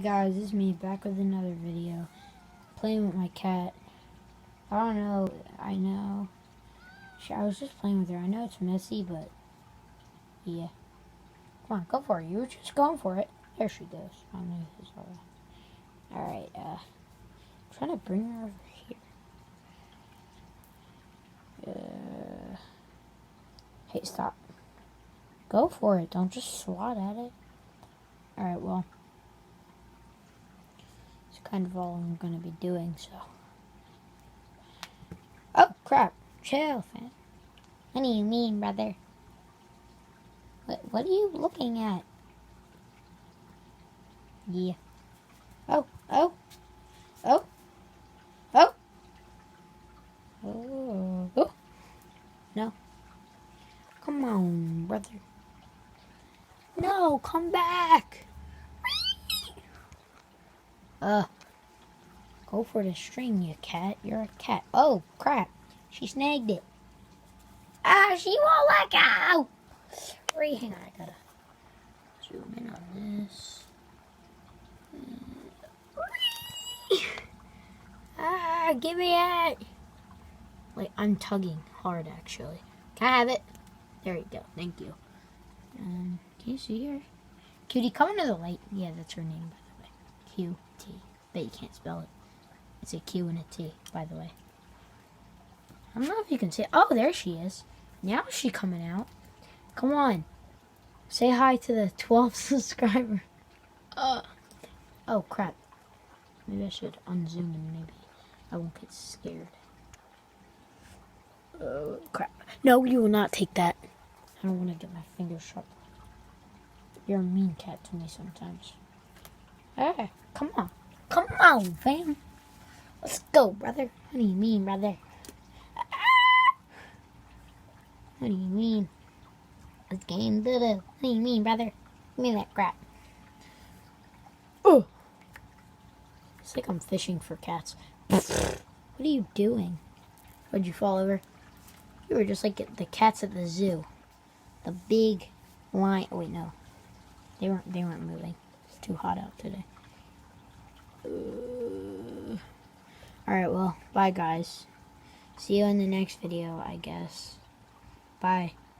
guys, it's me back with another video. Playing with my cat. I don't know, I know. I was just playing with her. I know it's messy, but yeah. Come on, go for it. You were just going for it. There she goes. I know this alright. Alright, trying to bring her over here. Hey, stop. Go for it. Don't just swat at it. Alright, well. It's kind of all I'm going to be doing, so. Oh, crap. Chill, fam. What do you mean, brother? What are you looking at? Yeah. Oh. No. Come on, brother. No, come back. Go for the string, you cat. You're a cat. Oh, crap. She snagged it. Ah, she won't let go. Hang on, I gotta zoom in on this. Ah, give me it. Wait, I'm tugging hard, actually. Can I have it? There you go. Thank you. Can you see her? Cutie, come into the light. Yeah, that's her name, by the way. Q-T. Bet you can't spell it. It's a Q and a T, by the way. I don't know if you can see it. Oh, there she is. Now is she coming out? Come on. Say hi to the 12th subscriber. Oh, crap. Maybe I should unzoom and maybe I won't get scared. Oh, crap. No, you will not take that. I don't want to get my fingers sharp. You're a mean cat to me sometimes. Hey, come on. Come on, fam. Let's go, brother. What do you mean, brother? What do you mean? Let's game doo-doo. What do you mean, brother? Give me that crap. Oh! It's like I'm fishing for cats. What are you doing? Why'd you fall over? You were just like the cats at the zoo. The big lion. Oh, wait, no. They weren't moving. It's too hot out today. Alright, well, bye guys. See you in the next video, I guess. Bye.